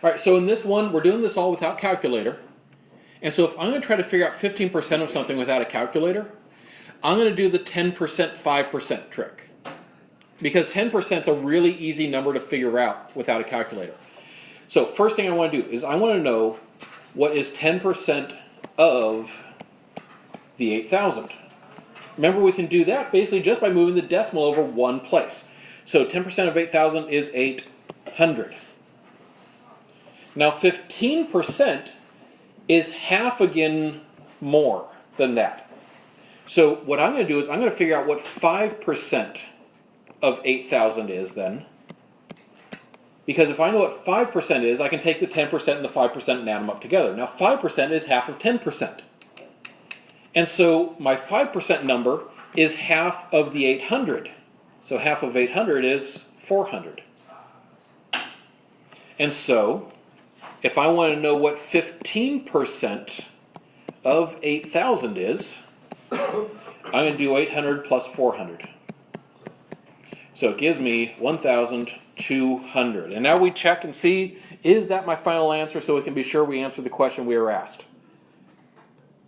All right, so in this one, we're doing this all without calculator. And so if I'm going to try to figure out 15% of something without a calculator, I'm going to do the 10%, 5% trick. Because 10% is a really easy number to figure out without a calculator. So first thing I want to do is I want to know what is 10% of the 8,000. Remember, we can do that basically just by moving the decimal over one place. So 10% of 8,000 is 800. Now 15% is half again more than that. So what I'm going to do is I'm going to figure out what 5% of 8,000 is then. Because if I know what 5% is, I can take the 10% and the 5% and add them up together. Now 5% is half of 10%. And so my 5% number is half of the 800. So half of 800 is 400. And so if I want to know what 15% of 8,000 is, I'm going to do 800 plus 400. So it gives me 1,200. And now we check and see, is that my final answer, so we can be sure we answer the question we were asked.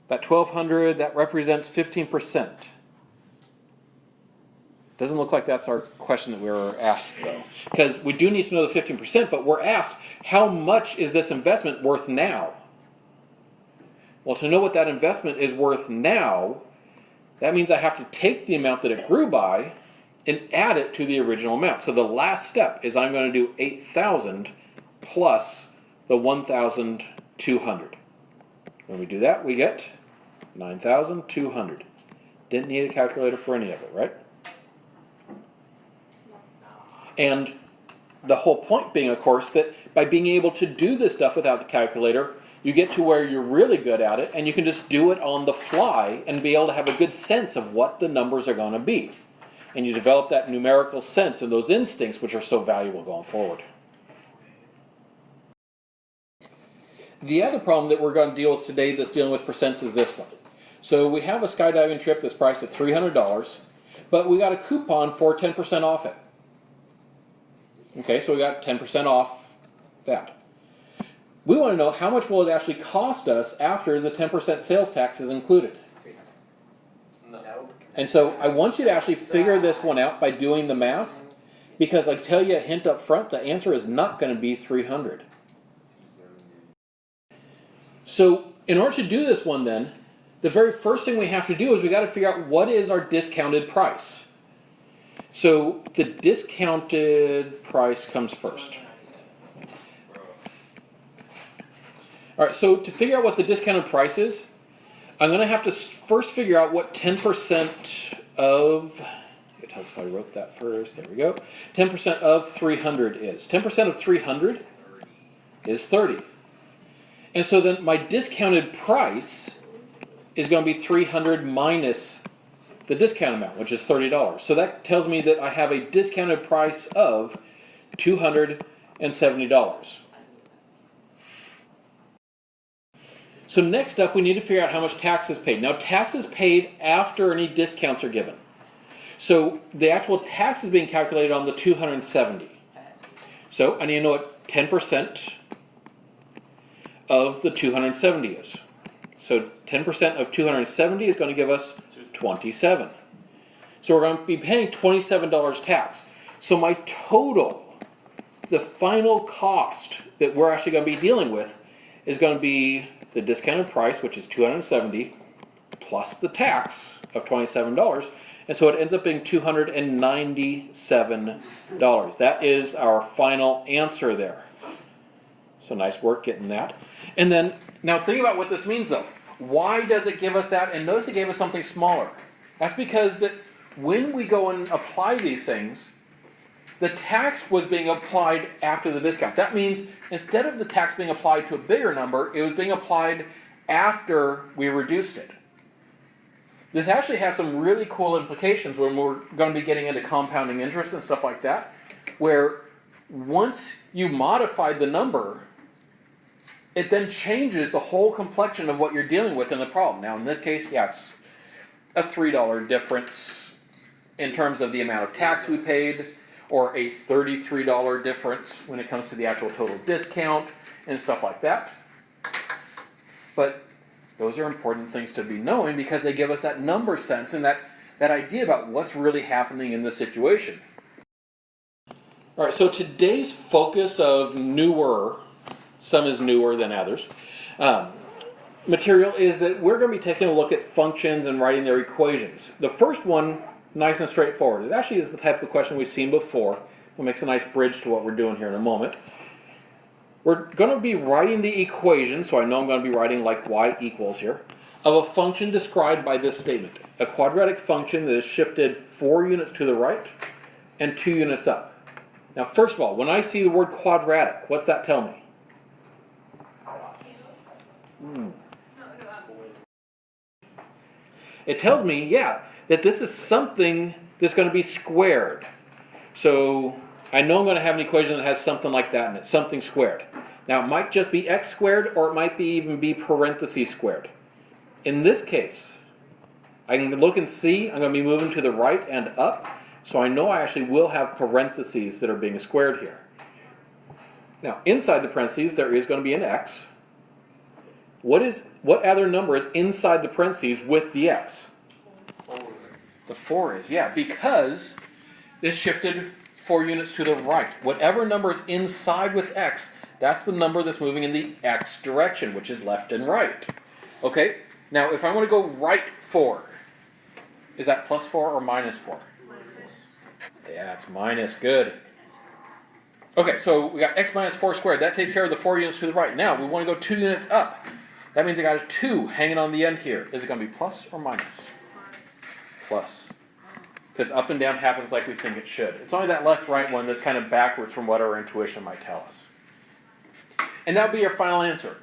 That 1,200, that represents 15%. Doesn't look like that's our question that we were asked, though. Because we do need to know the 15%, but we're asked, how much is this investment worth now? Well, to know what that investment is worth now, that means I have to take the amount that it grew by and add it to the original amount. So the last step is I'm going to do 8,000 plus the 1,200. When we do that, we get 9,200. Didn't need a calculator for any of it, right? And the whole point being, of course, that by being able to do this stuff without the calculator, you get to where you're really good at it, and you can just do it on the fly and be able to have a good sense of what the numbers are going to be. And you develop that numerical sense and those instincts, which are so valuable going forward. The other problem that we're going to deal with today that's dealing with percents is this one. So we have a skydiving trip that's priced at $300, but we got a coupon for 10% off it. Okay, so we got 10% off that. We want to know how much will it actually cost us after the 10% sales tax is included. And so I want you to actually figure this one out by doing the math, because I tell you a hint up front, the answer is not going to be 300. So in order to do this one then, the very first thing we have to do is we got to figure out what is our discounted price. So the discounted price comes first. All right, so to figure out what the discounted price is, I'm going to have to first figure out what 10% of, it helps if I wrote that first, there we go, 10% of 300 is. 10% of 300 is 30. And so then my discounted price is going to be 300 minus the discount amount, which is $30. So that tells me that I have a discounted price of $270. So next up, we need to figure out how much tax is paid. Now, tax is paid after any discounts are given. So the actual tax is being calculated on the 270. So I need to know what 10% of the 270 is. So 10% of 270 is going to give us 27. So we're going to be paying $27 tax. So my total, the final cost that we're actually going to be dealing with is going to be the discounted price, which is $270, plus the tax of $27. And so it ends up being $297. That is our final answer there. So nice work getting that. And then, now think about what this means though. Why does it give us that? And notice it gave us something smaller. That's because that when we go and apply these things, the tax was being applied after the discount. That means instead of the tax being applied to a bigger number, it was being applied after we reduced it. This actually has some really cool implications when we're going to be getting into compounding interest and stuff like that, where once you modified the number, it then changes the whole complexion of what you're dealing with in the problem. Now in this case, yeah, it's a $3 difference in terms of the amount of tax we paid, or a $33 difference when it comes to the actual total discount. and stuff like that. But those are important things to be knowing because they give us that number sense and that idea about what's really happening in the situation. All right, so today's focus of newer, some is newer than others, material is that we're going to be taking a look at functions and writing their equations. The first one, nice and straightforward, it actually is the type of question we've seen before. It makes a nice bridge to what we're doing here in a moment. We're going to be writing the equation, so I know I'm going to be writing like y equals here, of a function described by this statement. A quadratic function that is shifted 4 units to the right and 2 units up. Now, first of all, when I see the word quadratic, what's that tell me? It tells me, yeah, that this is something that's going to be squared. So I know I'm going to have an equation that has something like that in it, something squared. Now it might just be x squared or it might even be parentheses squared. In this case, I can look and see I'm going to be moving to the right and up, so I know I actually will have parentheses that are being squared here. Now inside the parentheses there is going to be an x. What other number is inside the parentheses with the x? 4. The 4 is, yeah, because this shifted 4 units to the right. Whatever number is inside with x, that's the number that's moving in the x direction, which is left and right. Okay, now if I want to go right 4, is that plus 4 or minus 4? Minus. Yeah, it's minus, good. Okay, so we got x minus 4 squared. That takes care of the 4 units to the right. Now we want to go 2 units up. That means I got a 2 hanging on the end here. Is it going to be plus or minus? Plus. Because up and down happens like we think it should. It's only that left-right one that's kind of backwards from what our intuition might tell us. And that would be your final answer.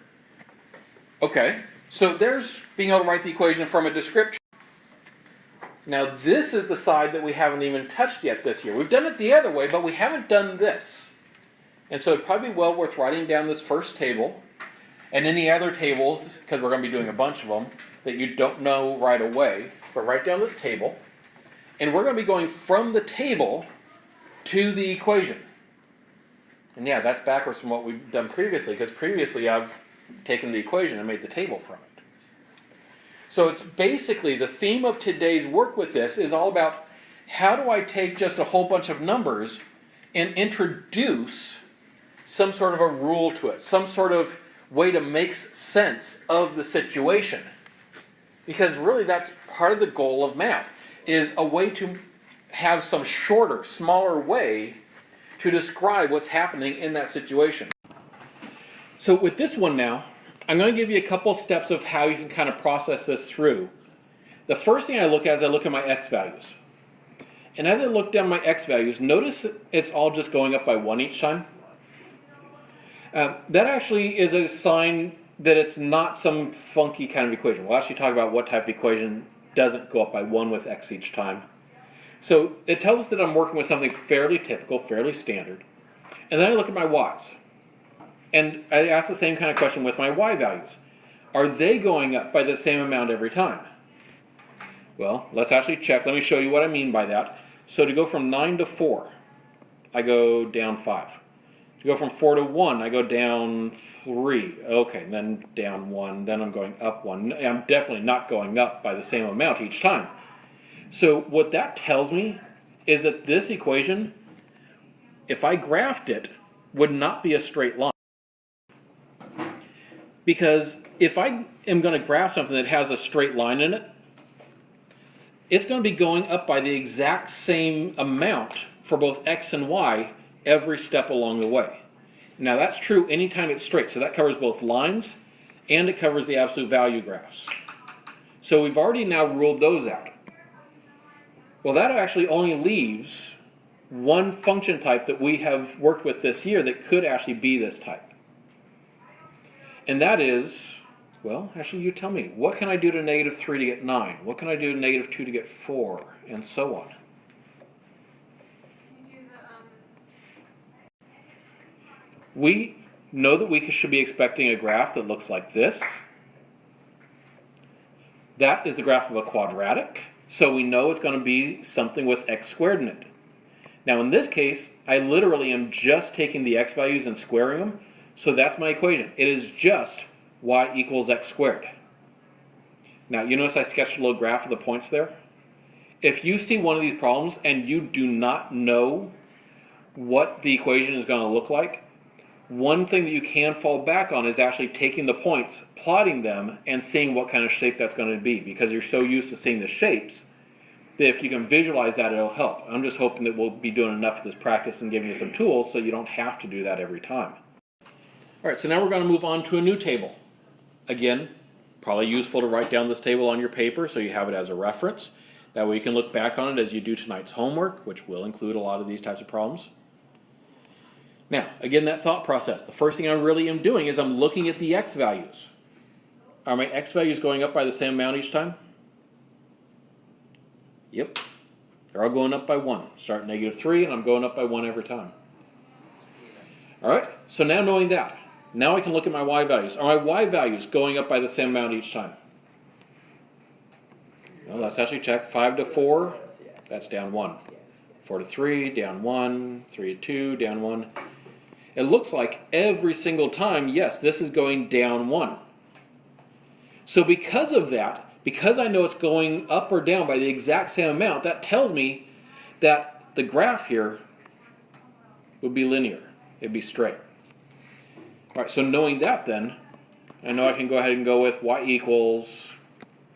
Okay, so there's being able to write the equation from a description. Now this is the side that we haven't even touched yet this year. We've done it the other way, but we haven't done this. And so it'd probably be well worth writing down this first table and any other tables, because we're going to be doing a bunch of them, that you don't know right away. But write down this table. And we're going to be going from the table to the equation. And yeah, that's backwards from what we've done previously, because previously I've taken the equation and made the table from it. So it's basically the theme of today's work with this is all about how do I take just a whole bunch of numbers and introduce some sort of a rule to it, some sort of way to make sense of the situation. Because really that's part of the goal of math, is a way to have some shorter, smaller way to describe what's happening in that situation. So with this one now, I'm going to give you a couple steps of how you can kind of process this through. The first thing I look at is I look at my x values. And as I look down my x values, notice it's all just going up by 1 each time. That actually is a sign that it's not some funky kind of equation. We'll actually talk about what type of equation doesn't go up by 1 with x each time. So it tells us that I'm working with something fairly typical, fairly standard. And then I look at my y's. And I ask the same kind of question with my y values. Are they going up by the same amount every time? Well, let's actually check. Let me show you what I mean by that. So to go from 9 to 4, I go down 5. To go from 4 to 1, I go down 3. Okay, then down 1, then I'm going up 1. I'm definitely not going up by the same amount each time. So what that tells me is that this equation, if I graphed it, would not be a straight line. Because if I am going to graph something that has a straight line in it, it's going to be going up by the exact same amount for both x and y every step along the way. Now that's true anytime it's straight, so that covers both lines and it covers the absolute value graphs. So we've already now ruled those out. Well, that actually only leaves one function type that we have worked with this year that could actually be this type. And that is, well, actually you tell me, what can I do to -3 to get 9? What can I do to -2 to get 4? And so on. We know that we should be expecting a graph that looks like this. That is the graph of a quadratic, so we know it's going to be something with x squared in it. Now in this case, I literally am just taking the x values and squaring them, So that's my equation. It is just y equals x squared. Now, you notice I sketched a little graph of the points there? If you see one of these problems and you do not know what the equation is going to look like, one thing that you can fall back on is actually taking the points, plotting them, and seeing what kind of shape that's going to be, because you're so used to seeing the shapes that if you can visualize that, it'll help. I'm just hoping that we'll be doing enough of this practice and giving you some tools so you don't have to do that every time. All right, so now we're going to move on to a new table. Again, probably useful to write down this table on your paper so you have it as a reference. That way you can look back on it as you do tonight's homework, which will include a lot of these types of problems. Now, again, that thought process. The first thing I really am doing is I'm looking at the x values. Are my x values going up by the same amount each time? Yep. They're all going up by 1. Start -3, and I'm going up by 1 every time. All right, so now knowing that, now I can look at my y values. Are my y values going up by the same amount each time? Well, let's actually check. 5 to 4, that's down 1. 4 to 3, down 1. 3 to 2, down 1. It looks like every single time, yes, this is going down 1. So because of that, because I know it's going up or down by the exact same amount, that tells me that the graph here would be linear. It'd be straight. All right, so knowing that then, I know I can go ahead and go with y equals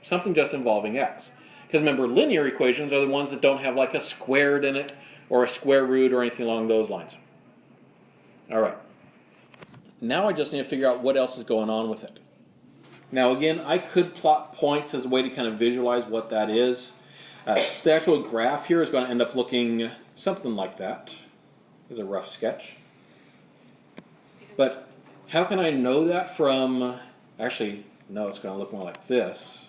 something just involving x. Because remember, linear equations are the ones that don't have like a squared in it or a square root or anything along those lines. All right. Now I just need to figure out what else is going on with it. Now again, I could plot points as a way to kind of visualize what that is. The actual graph here is going to end up looking something like that. Here's a rough sketch. But how can I know that from, actually, no, it's going to look more like this.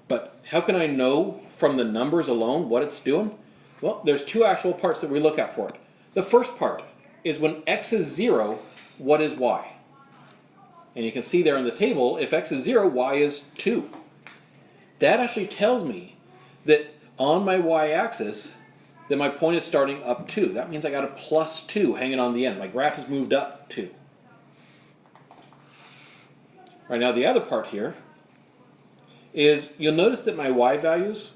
But how can I know from the numbers alone what it's doing? Well, there's two actual parts that we look at for it. The first part is when x is 0, what is y? And you can see there in the table, if x is 0, y is 2. That actually tells me that on my y-axis, that my point is starting up 2. That means I got a plus 2 hanging on the end. My graph has moved up 2. Right now, the other part here is you'll notice that my y values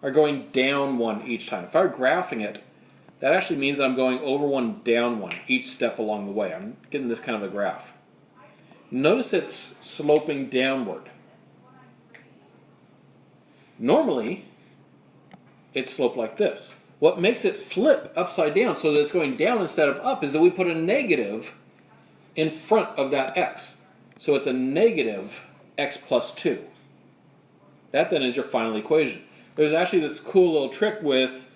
are going down 1 each time. If I were graphing it, that actually means I'm going over 1, down 1 each step along the way. I'm getting this kind of a graph. Notice it's sloping downward. Normally, it's sloped like this. What makes it flip upside down so that it's going down instead of up is that we put a negative in front of that x. So it's a negative x plus 2. That then is your final equation. There's actually this cool little trick with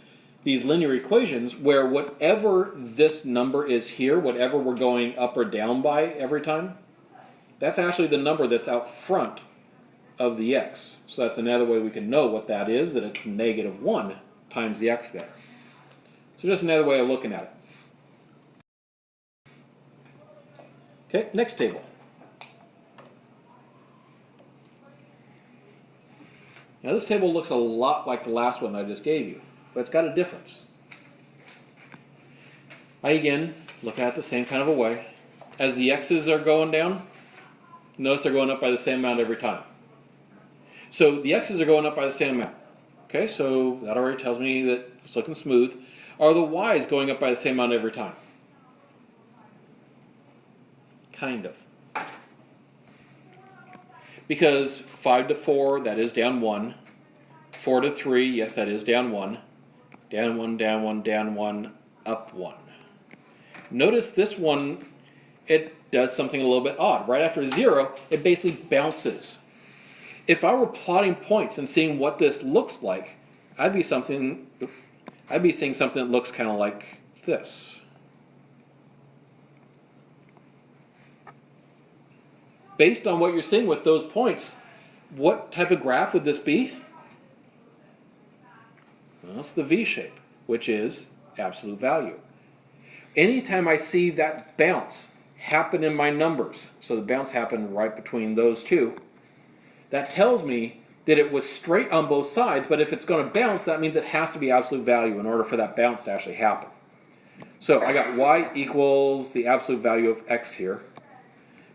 these linear equations where whatever this number is here, whatever we're going up or down by every time, that's actually the number that's out front of the x. So that's another way we can know what that is, that it's -1 times the x there. So just another way of looking at it. Okay, next table. Now this table looks a lot like the last one that I just gave you, but it's got a difference. I again look at it the same kind of a way. As the x's are going down, notice they're going up by the same amount every time. So the x's are going up by the same amount. Okay, so that already tells me that it's looking smooth. Are the y's going up by the same amount every time? Kind of. Because 5 to 4, that is down 1. 4 to 3, yes, that is down 1. Down 1, down 1, down 1, up 1. Notice this one, it does something a little bit odd. Right after 0, it basically bounces. If I were plotting points and seeing what this looks like, I'd be seeing something that looks kind of like this. Based on what you're seeing with those points, what type of graph would this be? Well, it's the V shape, which is absolute value. Anytime I see that bounce happen in my numbers, so the bounce happened right between those two, that tells me that it was straight on both sides, but if it's going to bounce, that means it has to be absolute value in order for that bounce to actually happen. So I got y equals the absolute value of x here.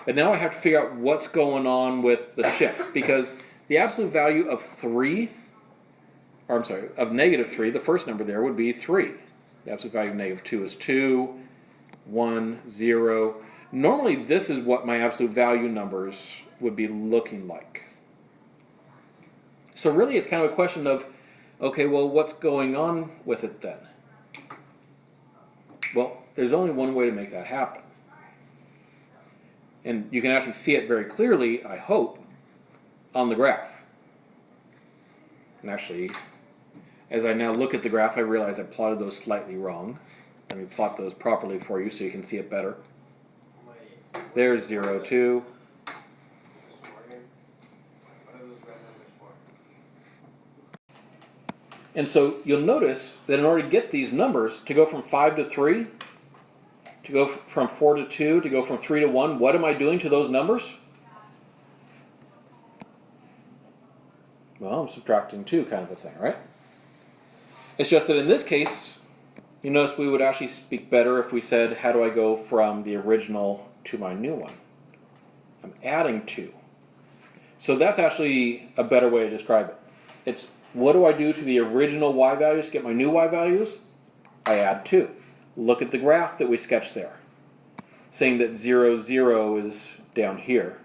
But now I have to figure out what's going on with the shifts, because the absolute value of 3, or I'm sorry, of negative 3, the first number there would be 3. The absolute value of negative 2 is 2, 1, 0. Normally this is what my absolute value numbers would be looking like. So really it's kind of a question of, okay, well, what's going on with it then? Well, there's only one way to make that happen. And you can actually see it very clearly, I hope, on the graph. And actually, as I now look at the graph, I realize I plotted those slightly wrong. Let me plot those properly for you so you can see it better. There's 0, 2. And so you'll notice that in order to get these numbers, to go from 5 to 3, to go from 4 to 2, to go from 3 to 1, what am I doing to those numbers? Well, I'm subtracting 2 kind of a thing, right? It's just that in this case, you notice we would actually speak better if we said, how do I go from the original to my new one? I'm adding 2. So that's actually a better way to describe it. It's, what do I do to the original y values to get my new y values? I add 2. Look at the graph that we sketched there, saying that 0, 0 is down here.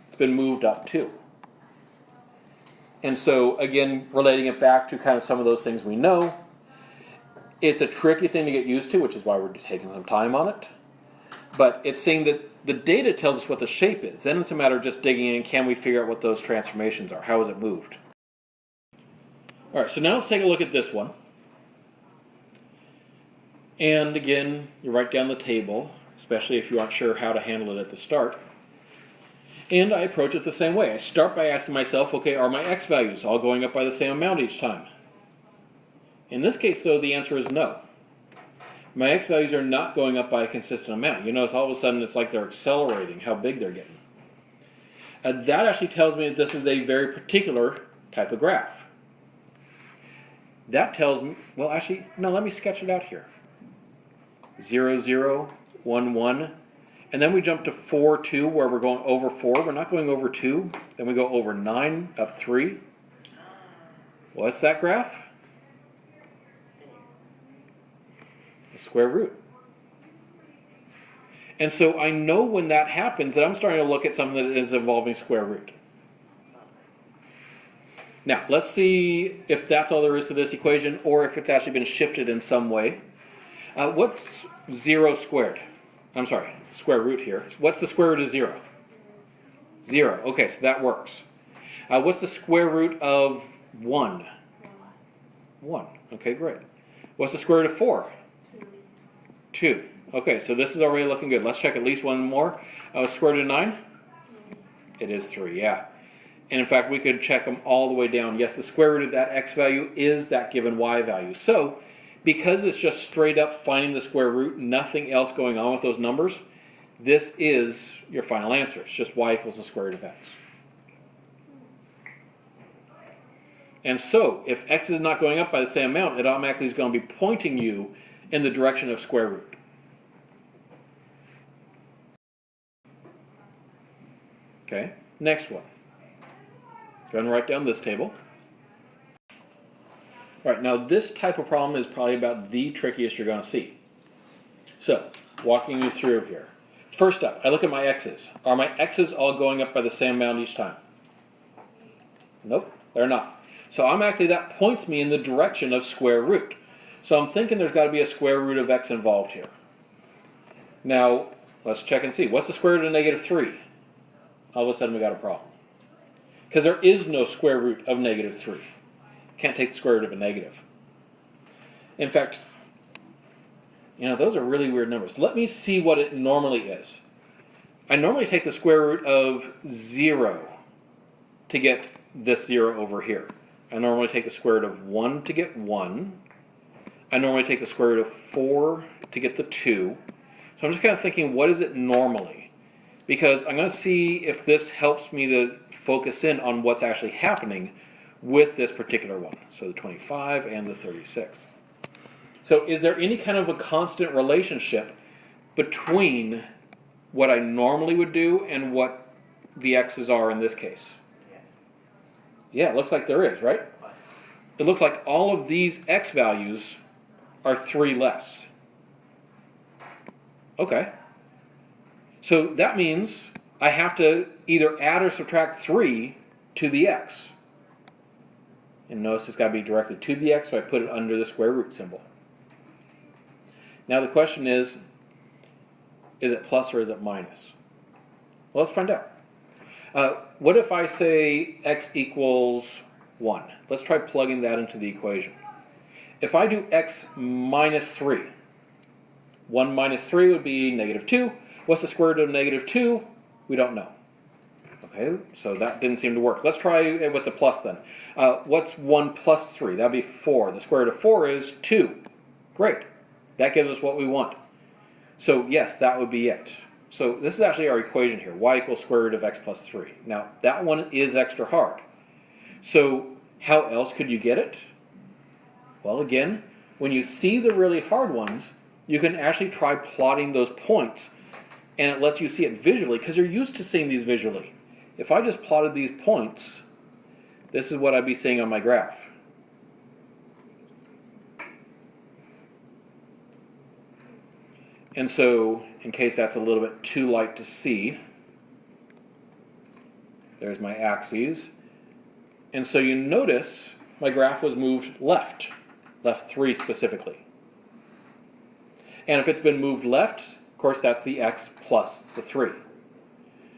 It's been moved up 2. And so, again, relating it back to kind of some of those things we know, it's a tricky thing to get used to, which is why we're taking some time on it. But it's saying that the data tells us what the shape is. Then it's a matter of just digging in, can we figure out what those transformations are? How is it moved? All right, so now let's take a look at this one. And again, you write down the table, especially if you aren't sure how to handle it at the start. And I approach it the same way. I start by asking myself, okay, are my x values all going up by the same amount each time? In this case, though, the answer is no. My x values are not going up by a consistent amount. You notice all of a sudden it's like they're accelerating how big they're getting. That actually tells me that this is a very particular type of graph. That tells me, well, actually, no, let me sketch it out here. 0, 0, 1, 1. And then we jump to 4, 2, where we're going over 4. We're not going over 2. Then we go over 9, up 3. What's that graph? The square root. And so I know when that happens that I'm starting to look at something that is involving square root. Now, let's see if that's all there is to this equation or if it's actually been shifted in some way. What's 0 squared? I'm sorry, square root here. What's the square root of 0? 0. Okay, so that works. What's the square root of 1? 1. Okay, great. What's the square root of 4? 2. Okay, so this is already looking good. Let's check at least one more. Square root of 9? It is 3, yeah. And in fact, we could check them all the way down. Yes, the square root of that x value is that given y value. So, because it's just straight up finding the square root, nothing else going on with those numbers, this is your final answer. It's just y equals the square root of x. And so, if x is not going up by the same amount, it automatically is going to be pointing you in the direction of square root. Okay, next one. Go ahead and write down this table. All right, now this type of problem is probably about the trickiest you're going to see. So, walking you through here. First up, I look at my x's. Are my x's all going up by the same amount each time? Nope, they're not. So automatically that points me in the direction of square root. So I'm thinking there's got to be a square root of x involved here. Now, let's check and see. What's the square root of negative 3? All of a sudden we got a problem. Because there is no square root of negative 3. Can't take the square root of a negative. In fact, you know, those are really weird numbers. Let me see what it normally is. I normally take the square root of 0 to get this 0 over here. I normally take the square root of 1 to get 1. I normally take the square root of 4 to get the 2. So I'm just kind of thinking, what is it normally? Because I'm going to see if this helps me to focus in on what's actually happening with this particular one. So the 25 and the 36. So is there any kind of a constant relationship between what I normally would do and what the x's are in this case? Yeah, it looks like there is, right? It looks like all of these x values are 3 less. Okay. So that means I have to either add or subtract 3 to the x. And notice it's got to be directly to the x, so I put it under the square root symbol. Now the question is it plus or is it minus? Well, let's find out. What if I say x equals 1? Let's try plugging that into the equation. If I do x minus 3, 1 minus 3 would be negative 2. What's the square root of negative 2? We don't know. Okay, so that didn't seem to work. Let's try it with the plus then. What's 1 plus 3? That would be 4. The square root of 4 is 2. Great. That gives us what we want. So yes, that would be it. So this is actually our equation here. Y equals square root of x plus 3. Now, that one is extra hard. So how else could you get it? Well, again, when you see the really hard ones, you can actually try plotting those points. And it lets you see it visually because you're used to seeing these visually. If I just plotted these points, this is what I'd be seeing on my graph. And so, in case that's a little bit too light to see, there's my axes. And so you notice my graph was moved left 3 specifically. And if it's been moved left, of course that's the x plus the 3.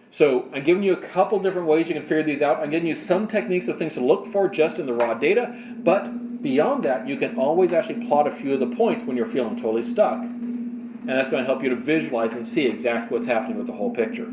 So I'm giving you a couple different ways you can figure these out. I'm giving you some techniques of things to look for just in the raw data, but beyond that you can always actually plot a few of the points when you're feeling totally stuck. And that's going to help you to visualize and see exactly what's happening with the whole picture.